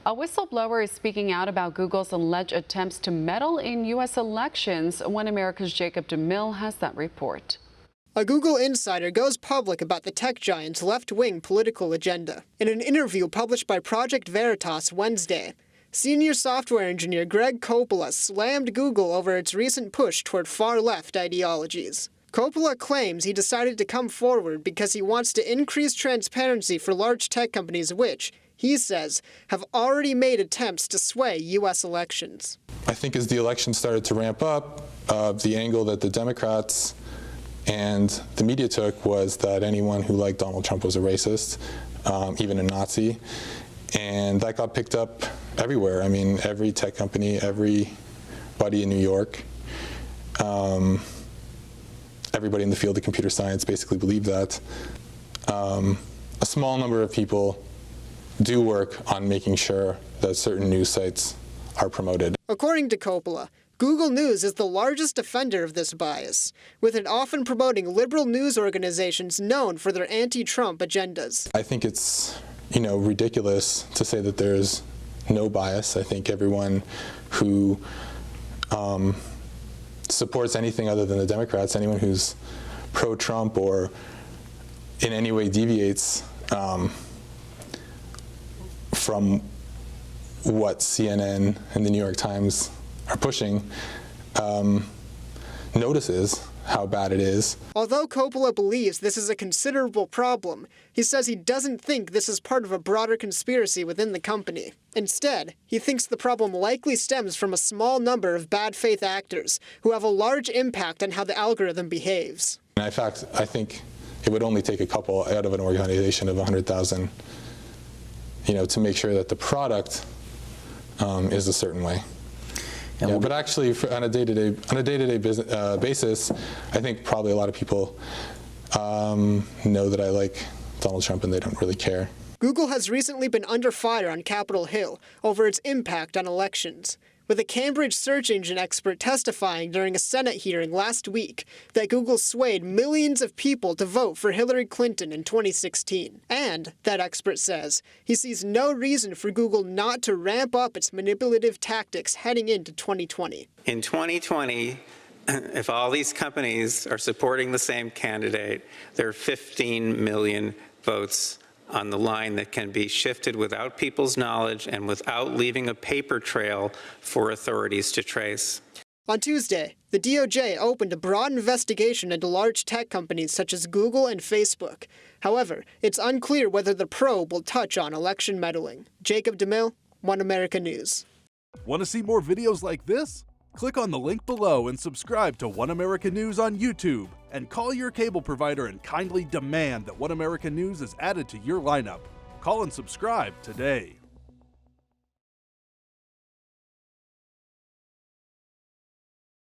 A whistleblower is speaking out about Google's alleged attempts to meddle in U.S. elections. One America's Jacob Demille has that report. A Google insider goes public about the tech giant's left-wing political agenda. In an interview published by Project Veritas Wednesday, senior software engineer Greg Coppola slammed Google over its recent push toward far-left ideologies. Coppola claims he decided to come forward because he wants to increase transparency for large tech companies which, he says, have already made attempts to sway U.S. elections. I think as the election started to ramp up, the angle that the Democrats and the media took was that anyone who liked Donald Trump was a racist, even a Nazi, and that got picked up everywhere. I mean, every tech company, everybody in New York, everybody in the field of computer science basically believed that. A small number of people do work on making sure that certain news sites are promoted. According to Coppola, Google News is the largest offender of this bias, with it often promoting liberal news organizations known for their anti-Trump agendas. I think it's, ridiculous to say that there's no bias. I think everyone who supports anything other than the Democrats, anyone who's pro-Trump or in any way deviates from what CNN and the New York Times are pushing, notices how bad it is. Although Coppola believes this is a considerable problem, he says he doesn't think this is part of a broader conspiracy within the company. Instead, he thinks the problem likely stems from a small number of bad faith actors who have a large impact on how the algorithm behaves. In fact, I think it would only take a couple out of an organization of 100,000, to make sure that the product is a certain way. Yeah, but actually, on a day-to-day basis, I think probably a lot of people know that I like Donald Trump and they don't really care. Google has recently been under fire on Capitol Hill over its impact on elections, with a Cambridge search engine expert testifying during a Senate hearing last week that Google swayed millions of people to vote for Hillary Clinton in 2016. And, that expert says, he sees no reason for Google not to ramp up its manipulative tactics heading into 2020. In 2020, if all these companies are supporting the same candidate, there are 15 million votes on the line that can be shifted without people's knowledge and without leaving a paper trail for authorities to trace. On Tuesday, the DOJ opened a broad investigation into large tech companies such as Google and Facebook. However, it's unclear whether the probe will touch on election meddling. Jacob Demille, One America News. Want to see more videos like this? Click on the link below and subscribe to One America News on YouTube. And call your cable provider and kindly demand that One America News is added to your lineup. Call and subscribe today.